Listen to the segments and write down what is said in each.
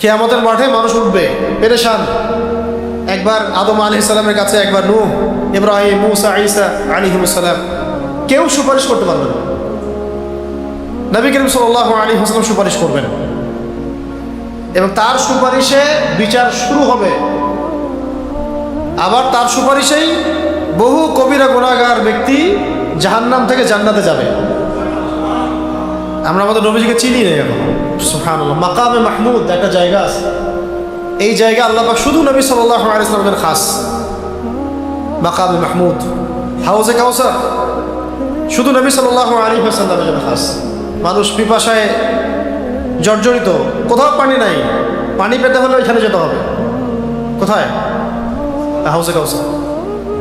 কিয়ামতের মাঠে মানুষ উঠবে পেরেশান। একবার আদম আলাইহিস সালামের কাছে, একবার নূহ, ইব্রাহিম, মূসা, ঈসা আলাইহিস সালাম, কেউ সুপারিশ করতে পারবে না। নবী করিম সাল্লাল্লাহু আলাইহি ওয়াসাল্লাম সুপারিশ করবেন এবং তার সুপারিশে বিচার শুরু হবে। আবার তার সুপারিশেই বহু কবিরা গুনাহগার ব্যক্তি জাহান্নাম থেকে জান্নাতে যাবে। আমরা আমাদের নবীজিকে চিনি না এখন। সুবহানাল্লাহ, মাকামে মাহমুদ একটা জায়গা আছে, এই জায়গা আল্লাহ পাক শুধু নবী সাল্লাল্লাহু আলাইহি ওয়াসাল্লামের খাস। মাকামে মাহমুদ, হাউজে কাউসার শুধু নবী সাল্লাল্লাহু আলাইহি ওয়াসাল্লামের জন্য খাস। মানুষ পিপাসায় জর্জরিত, কোথাও পানি নাই, পানি পেতে হলে ওইখানে যেতে হবে। কোথায়? হাউজে কাউসার।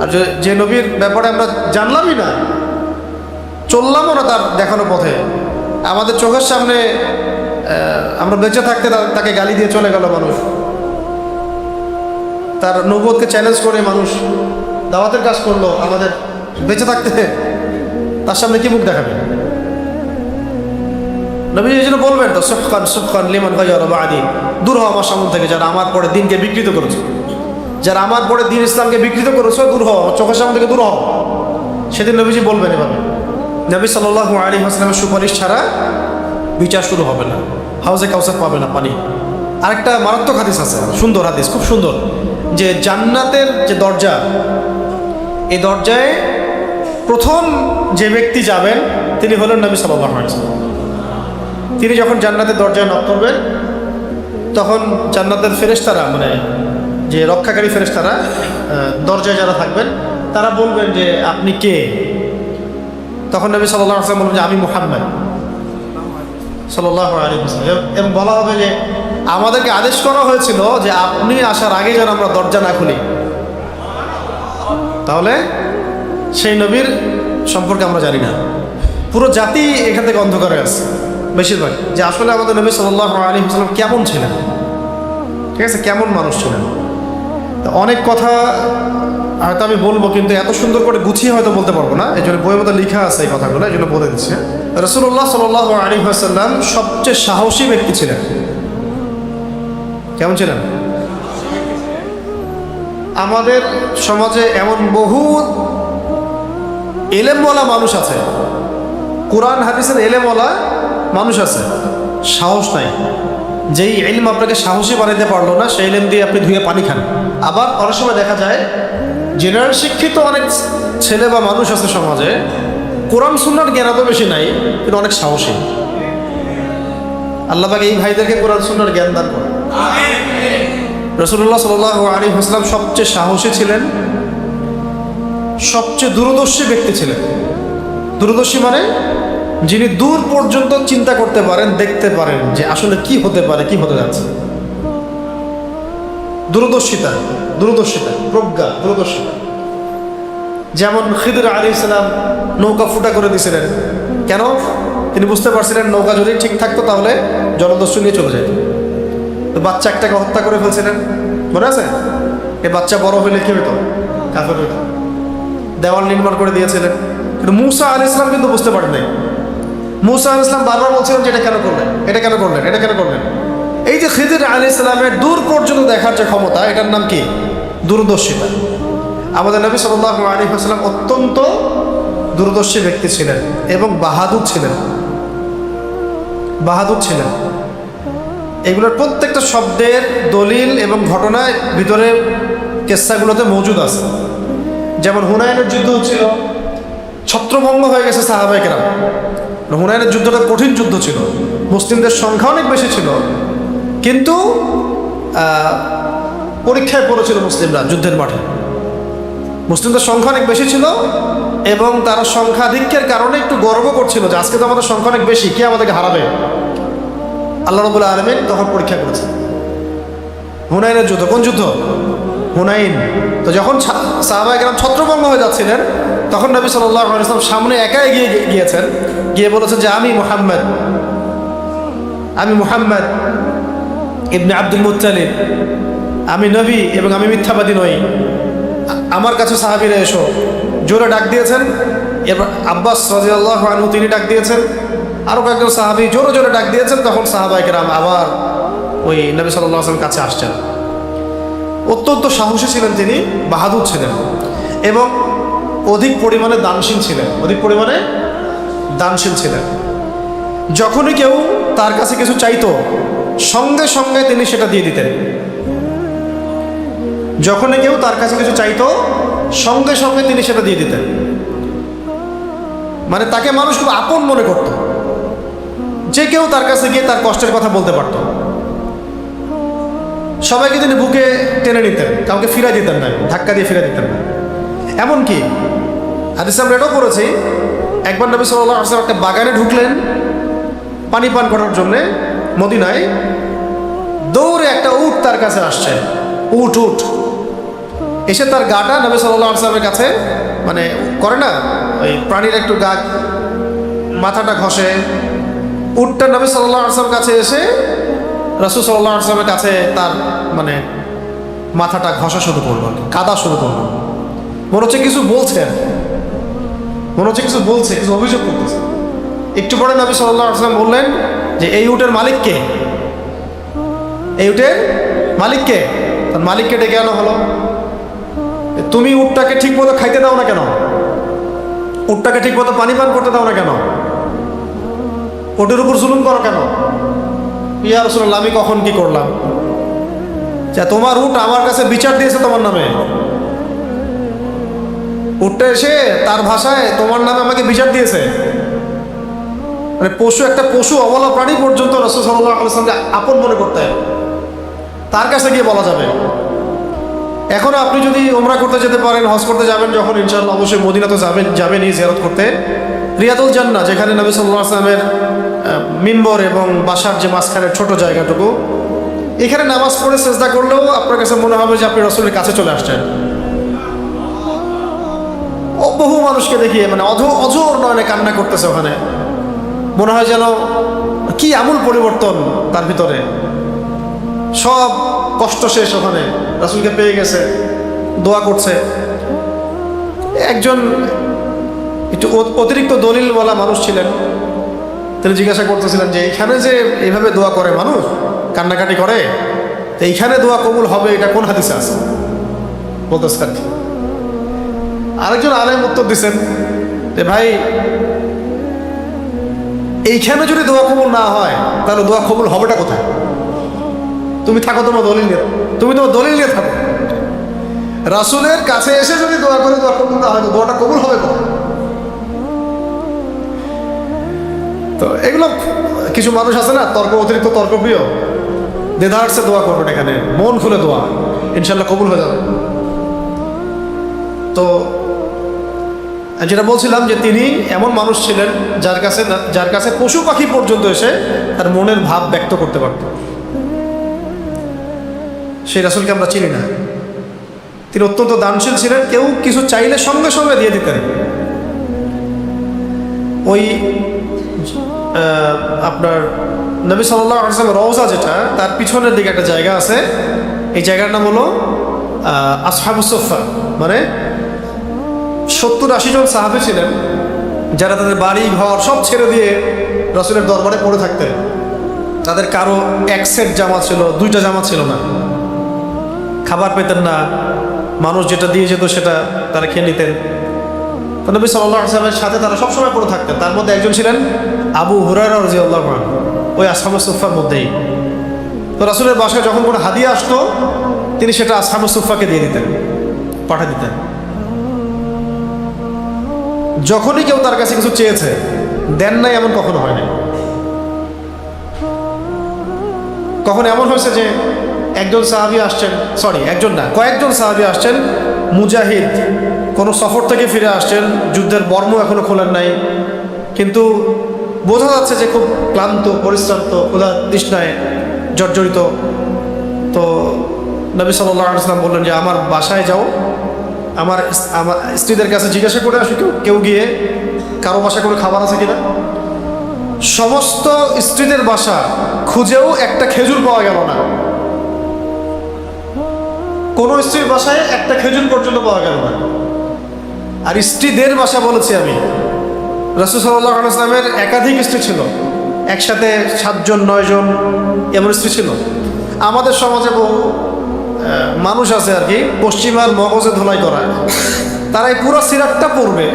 আর যে নবীর ব্যাপারে আমরা জানলামই না, চললামও না তার দেখানো পথে, আমাদের চোখের সামনে আমরা বেঁচে থাকতে তাকে গালি দিয়ে চলে গেল মানুষ। তার নবুয়তকে চ্যালেঞ্জ করে মানুষ দাওয়াতের কাজ করলো, আমাদের বেঁচে থাকতে তার সামনে কি মুখ দেখাবে? নবী এই জন্য বলবেন তো, সুফকান সুফকান লিমান গায়্যারা বা'দি, দূর হও আমার সামনে থেকে যারা আমার পরে দিনকে বিকৃত করেছে, যারা আমার পরে দিন ইসলামকে বিকৃত করেছে, দূর হও আমার চোখের সামনে থেকে, দূর হও। সেদিন নবীজি বলবেন এভাবে। নবী সাল্লাল্লাহু আলাইহি ওয়াসাল্লামের সুপারিশ ছাড়া বিচার শুরু হবে না, হাউজে কাউসার পাবে না পানি। আরেকটা মারাত্মক হাদিস আছে, সুন্দর হাদিস, খুব সুন্দর, যে জান্নাতের যে দরজা, এই দরজায় প্রথম যে ব্যক্তি যাবেন তিনি হলেন নবী সাল্লাল্লাহু আলাইহি ওয়াসাল্লাম। তিনি যখন জান্নাতের দরজায় নক করবেন, তখন জান্নাতের ফেরেশতারা, মানে যে রক্ষাকারী ফেরেশতারা দরজায় যারা থাকবেন, তারা বলবেন যে আপনি কে? তখন নবী সাল্লাল্লাহু আলাইহি ওয়াসাল্লাম বলবেন যে আমি মুহাম্মদ সাল্লাল্লাহু আলাইহি ওয়াসাল্লাম। এবং বলা হবে যে আমাদেরকে আদেশ করা হয়েছিল যে আপনি আসার আগে যেন আমরা দরজা না খুলি। তাহলে সেই নবীর সম্পর্কে আমরা জানি না, পুরো জাতি এখান থেকে অন্ধকারে আছে বেশিরভাগ, যে আসলে আমাদের নবী সাল্লাল্লাহু আলাইহি ওয়াসাল্লাম কেমন ছিলেন, ঠিক আছে, কেমন মানুষ ছিলেন। অনেক কথা হয়তো আমি বলবো, কিন্তু এত সুন্দর করে গুছিয়ে হয়তো বলতে পারবো না, এই জন্য বইয়ের মধ্যে লেখা আছে এই কথাগুলো, এই জন্য বলে দিচ্ছে। রাসূলুল্লাহ সাল্লাল্লাহু আলাইহি ওয়াসাল্লাম সবচেয়ে সাহসী ব্যক্তি ছিলেন। কেমন ছিলেন? আমাদের সমাজে এমন বহু এলেমওয়ালা মানুষ আছে, কোরআন হাদিসের এলেমওয়ালা মানুষ আছে, সাহস নাই। যেই ইলম আপনাকে সাহসী বানাইতে পারলো না, সেই ইলম দিয়ে আপনি ধুয়ে পানি খান। আবার অনেক সময় দেখা যায় জেনারেল শিক্ষিত অনেক ছেলে বা মানুষ আছে সমাজে, কোরআন সুন্নাহর জ্ঞান এত বেশি নাই, কিন্তু অনেক সাহসী। আল্লাহ পাক এই ভাইদেরকে কোরআন সুন্নাহর জ্ঞান দান করেন। রাসূলুল্লাহ সাল্লাল্লাহু আলাইহি ওয়াসাল্লাম সবচেয়ে সাহসী ছিলেন, সবচেয়ে দূরদর্শী ব্যক্তি ছিলেন। দূরদর্শী মানে যিনি দূর পর্যন্ত চিন্তা করতে পারেন, দেখতে পারেন যে আসলে কি হতে পারে, কি হতে যাচ্ছে। দূরদর্শিতা, দূরদর্শিতা, প্রজ্ঞা, দূরদর্শিতা। যেমন খিদর আলাইহিস সালাম নৌকা ফুটা করে দিয়েছিলেন, কেন? তিনি বুঝতে পারছিলেন নৌকা যদি ঠিক থাকতো তাহলে জলদস্যু নিয়ে চলে যেত। তো বাচ্চা একটাকে হত্যা করে ফেলছিলেন, মনে আছে? এই বাচ্চা বড় হইলে কি হতো? কাফের হইতো। দেওয়াল নির্মাণ করে দিয়েছিলেন, কিন্তু মূসা আলাইহিস সালাম কিন্তু বুঝতে পারেন নাই। মূসা আলাইহিস সালাম বারবার বলছিলেন যে এটা কেন করলেন, এটা কেন করলেন, এটা কেন করলেন। এই যে খিদর আলাইহিস সালামের দূর পর্যন্ত দেখার যে ক্ষমতা, এটার নাম কি? দূরদর্শিতা। আমাদের নবী সাল্লাল্লাহু আলাইহি ওয়াসাল্লাম অত্যন্ত দূরদর্শী ব্যক্তি ছিলেন এবং বাহাদুর ছিলেন। বাহাদুর ছিলেন। এগুলোর প্রত্যেকটা শব্দের দলিল এবং ঘটনায় ভিতরে কেসসাগুলোতে মজুদ আছে। যেমন হুনাইনের যুদ্ধ হচ্ছিল, ছত্রভঙ্গ হয়ে গেছে সাহাবায়ে কেরাম। হুনাইনের যুদ্ধটা কঠিন যুদ্ধ ছিল, মুসলিমদের সংখ্যা অনেক বেশি ছিল, কিন্তু পরীক্ষায় পড়েছিল মুসলিমরা যুদ্ধের মাঠে। মুসলিমদের সংখ্যা অনেক বেশি ছিল এবং তারা সংখ্যাধিক্যের কারণে একটু গর্ব করছিল যে আজকে তো আমাদের সংখ্যা অনেক বেশি, কে আমাদেরকে হারাবে। আল্লাহ রাব্বুল আলামিন তখন পরীক্ষা করেছেন। হুনাইনের যুদ্ধ, কোন যুদ্ধ? হুনাইন। তো যখন সাহাবায়ে কেরাম ছত্রভঙ্গ হয়ে যাচ্ছিলেন, তখন নবী সাল্লাল্লাহু আলাইহি ওয়াসাল্লাম সামনে একা এগিয়ে গিয়েছেন, গিয়ে বলেছেন যে আমি মুহাম্মদ ইবনে আব্দুল মুত্তালিব, আমি নবী এবং আমি মিথ্যাবাদী নই, আমার কাছে সাহাবীরা এসো। জোরে ডাক দিয়েছেন। এবার আব্বাস রাদিয়াল্লাহু আনহু তিনি ডাক দিয়েছেন, আরও কয়েকজন সাহাবী জোরে জোরে ডাক দিয়েছেন। তখন সাহাবায়ে কেরাম আবার ওই নবী সাল্লাল্লাহু আলাইহি ওয়াসাল্লামের কাছে আসছেন। অত্যন্ত সাহসী ছিলেন তিনি, বাহাদুর ছিলেন এবং অধিক পরিমাণে দানশীল ছিলেন, অধিক পরিমাণে দানশীল ছিলেন। যখনই কেউ তার কাছে কিছু চাইতো সঙ্গে সঙ্গে তিনি সেটা দিয়ে দিতেন। যখনই কেউ তার কাছে কিছু চাইতো সঙ্গে সঙ্গে তিনি সেটা দিয়ে দিতেন। মানে তাকে মানুষ খুব আপন মনে করত, যে কেউ তার কাছে গিয়ে তার কষ্টের কথা বলতে পারত। সবাইকে তিনি বুকে টেনে নিতেন, কাউকে ফিরা দিতেন না, ধাক্কা দিয়ে ফিরা দিতেন না। এমনকি হাদিসে আমরা এটাও পড়েছি, একবার নবী সাল্লাল্লাহু আলাইহি ওয়াসাল্লাম একটা বাগানে ঢুকলেন পানি পান করার জন্যে মদিনায়। দৌড়ে একটা উট তার কাছে আসছে, উট এসে তার গাটা নবী সাল্লাল্লাহু আলাইহি ওয়াসাল্লামের কাছে মানে করে না, ওই প্রাণীর একটু গা মাথাটা ঘষে। উটটা নবী সাল্লাল্লাহু আলাইহি ওয়াসাল্লামের কাছে এসে রাসূল সাল্লাল্লাহু আলাইহি ওয়াসাল্লামের কাছে তার মানে মাথাটা ঘষা শুরু করলো, কাদা শুরু করলো। মনে হচ্ছে কিছু বলছে, মনে হচ্ছে কিছু বলছে, কিছু অভিযোগ করতেছে। একটু পরে নবী সাল্লাল্লাহু আলাইহি ওয়াসাল্লাম বললেন যে এই উটের মালিক কে? এই উটের মালিক কে? তার মালিককে ডেকে আনা হলো। তুমি উটটাকে ঠিক মতো খাইতে দাও না কেন? উটটাকে ঠিক মতো পানি পান করতে দাও না কেন? উটের উপর জুলুম করো কেন? ইয়া রাসূলুল্লাহ, আমি কখন কি করলাম? যে তোমার উট আমার কাছে বিচার দিয়েছে তোমার নামে। উটটা এসে তার ভাষায় তোমার নামে আমাকে বিচার দিয়েছে। মানে পশু, একটা পশু অবলা প্রাণী পর্যন্ত রাসূল সাল্লাল্লাহু আলাইহি ওয়াসাল্লামকে আপন মনে করতে হয়, তার কাছে গিয়ে বলা যাবে। এখন আপনি যদি উমরা করতে যেতে পারেন, হজ করতে যাবেন যখন, ইনশাআল্লাহ অবশ্যই মদিনা তো যাবেনই জিয়ারত করতে। রিয়াদুল জান্নাহ, যেখানে নবী সাল্লাল্লাহু আলাইহি ওয়াসাল্লামের মিম্বর এবং বাসার যে মাঝখানের ছোট জায়গাটুকু, এখানে নামাজ পড়ে সেজদা করলেও আপনার কাছে মনে হবে যে আপনি রাসূলের কাছে চলে আসছেন। বহু মানুষকে দেখিয়ে মানে অঝোর নয়নে কান্না করতেছে ওখানে, মনে হয় যেন কি আমূল পরিবর্তন তার ভিতরে। সব কষ্ট শেষ, ওখানে রাসূলকে পেয়ে গেছে, দোয়া করছে। একজন একটু অতিরিক্ত দলিলওয়ালা মানুষ ছিলেন, তিনি জিজ্ঞাসা করতেছিলেন যে এইখানে যে এইভাবে দোয়া করে মানুষ, কান্নাকাটি করে, তো এইখানে দোয়া কবুল হবে এটা কোন হাদিসে আছে? বলতেছে আর কি। আরেকজন আলেম উত্তর দিচ্ছেন যে ভাই, এইখানে যদি দোয়া কবুল না হয় তাহলে দোয়া কবুল হবেটা কোথায়? তুমি থাকো তোমার দলিল নিয়ে, তুমি তোমার দলিল নিয়ে থাকো। রাসূলের কাছে এসে যদি দোয়া করে দোয়া কবুল না হয় তো দোয়াটা কবুল হবে কোথায়? তো এগুলো কিছু মানুষ আছে না, অতিরিক্ত তর্কপ্রিয়, দ্বিধার্সে দোয়া করবেন, এখানে মন খুলে দোয়া, ইনশাল্লাহ কবুল হয়ে যাবে। তো যেটা বলছিলাম যে তিনি এমন মানুষ ছিলেন যার কাছে পশু পাখি পর্যন্ত এসে তার মনের ভাব ব্যক্ত করতে পারত। সেই রাসূলকে আমরা চিনি না। তিনি অত্যন্ত দানশীল ছিলেন, কেউ কিছু চাইলে সঙ্গে সঙ্গে দিয়ে দিতেন। ওই আপনার নবী সাল্লাল্লাহু আলাইহি ওয়াসাল্লাম রওজা, যেটা তার পিছনের দিকে একটা জায়গা আছে, এই জায়গার নাম হলো আসহাবুস সুফফা। মানে 70-80 জন সাহাবী ছিলেন যারা তাদের বাড়ি ঘর সব ছেড়ে দিয়ে রাসূলের দরবারে পড়ে থাকতেন। তাদের কারো এক সেট জামা ছিল, 2টা জামা ছিল না, খাবার পেতেন না, মানুষ যেটা দিয়ে যেত সেটা তারা খেয়ে নিতেন। তো নবী সাল্লাল্লাহু আলাইহি ওয়াসাল্লামের সাথে তারা সবসময় পড়ে থাকতেন। তার মধ্যে একজন ছিলেন আবু হুরায়রা রাদিয়াল্লাহু আনহু, ওই আসহাবুস সুফফার মধ্যেই। তো রাসূলের বাসায় যখন কোনো হাদিয়া আসতো তিনি সেটা আসহাবুস সুফফাকে দিয়ে দিতেন, পাঠিয়ে দিতেন। যখনই কেউ তার কাছে কিছু চেয়েছে দেন নাই এমন কখনো হয় না। কখন এমন হয়েছে যে একজন সাহাবী আসছেন, একজন না, কয়েকজন সাহাবী আসছেন, মুজাহিদ, কোনো সফর থেকে ফিরে আসছেন, যুদ্ধের বর্ম এখনো খোলেন নাই, কিন্তু বোঝা যাচ্ছে যে খুব ক্লান্ত, পরিশ্রান্ত, ক্ষুধা তৃষ্ণায় জর্জরিত। তো নবী সাল্লাল্লাহু আলাইহি ওয়াসাল্লাম বললেন যে আমার বাসায় যাও, আমার স্ত্রীদের কাছে জিজ্ঞাসা করে আসো, কেউ গিয়ে কারো বাসায় কোনো খাবার আছে কিনা। সমস্ত স্ত্রীদের বাসা খুঁজেও একটা খেজুর পাওয়া গেল না, কোনো স্ত্রীর বাসায় একটা খেজুর পর্যন্ত পাওয়া গেল না। আর স্ত্রীদের বাসা বলেছি আমি, রাসূল সাল্লাল্লাহু আলাইহি ওয়াসাল্লামের একাধিক স্ত্রী ছিল, একসাথে 7 জন 9 জন এমন স্ত্রী ছিল। আমাদের সমাজে বহু মানুষ আছে আর কি, পশ্চিমার মগজে ধোলাই করা, তারা এই পুরো সিরাতটা পড়বে,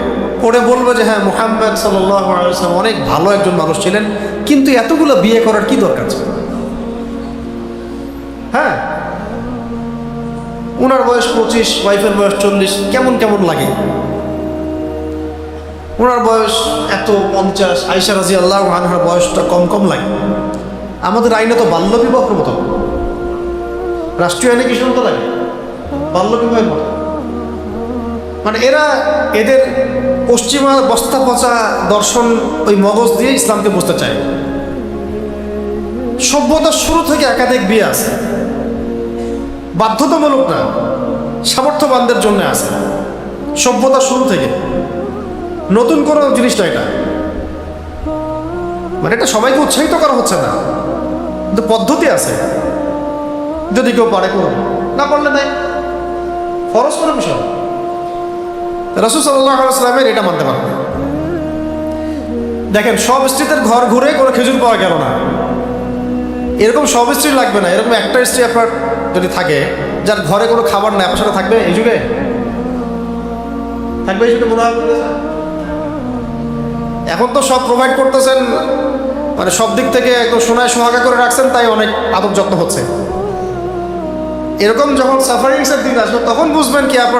পড়ে বলবে যে হ্যাঁ মুহাম্মদ সাল্লাল্লাহু আলাইহি ওয়াসাল্লাম অনেক ভালো একজন মানুষ ছিলেন, কিন্তু এতগুলো বিয়ে করার কি দরকার ছিল? হ্যাঁ, ওনার বয়স 25, ওয়াইফের বয়স 40, কেমন কেমন লাগে। ওনার বয়স এত 50, আয়েশা রাদিয়াল্লাহু আনহার বয়সটা কম কম লাগে। আমাদের আইনে তো বাল্য বিবাহ প্রবর্তন, রাষ্ট্রীয় আইনে কি শুনতে লাগে? বাল্য বিবাহের মতো। মানে এদের পশ্চিমা বস্তা পচা দর্শন ওই মগজ দিয়ে ইসলামকে বুঝতে চায়। সভ্যতার শুরু থেকে একাধিক বিয়ে আছে, বাধ্যতামূলক না, সামর্থ্যবানদের জন্য আছে। সভ্যতার শুরু থেকে নতুন কোনো জিনিস না এটা, মানে এটা সবাইকে উৎসাহিত করা হচ্ছে না, কিন্তু পদ্ধতি আছে। যদি কেউ পারে করুন, না পারলে নাই, ফরজ কোনো বিষয়। রাসূল সাল্লাল্লাহু আলাইহি ওয়াসাল্লামের এটা মানতে পারবে। দেখেন, সব স্ত্রীদের ঘর ঘুরে কোনো খেজুর পাওয়া গেল না, এরকম সব স্ত্রী লাগবে না। এরকম একটা স্ত্রী আপনার যদি থাকে যার ঘরে কোনো খাবার নেই, আপনার সাথে থাকবে এই যুগে? থাকবে এই যুগে? মনে হয় এখন তো সব প্রোভাইড করতেছেন, মানে সব দিক থেকে একদম সোনায় সোহাগা করে রাখছেন, তাই অনেক আদর যত্ন হচ্ছে। এরকম যখন সাফারিংসের দিন আসবে তখন বুঝবেন কি আপনার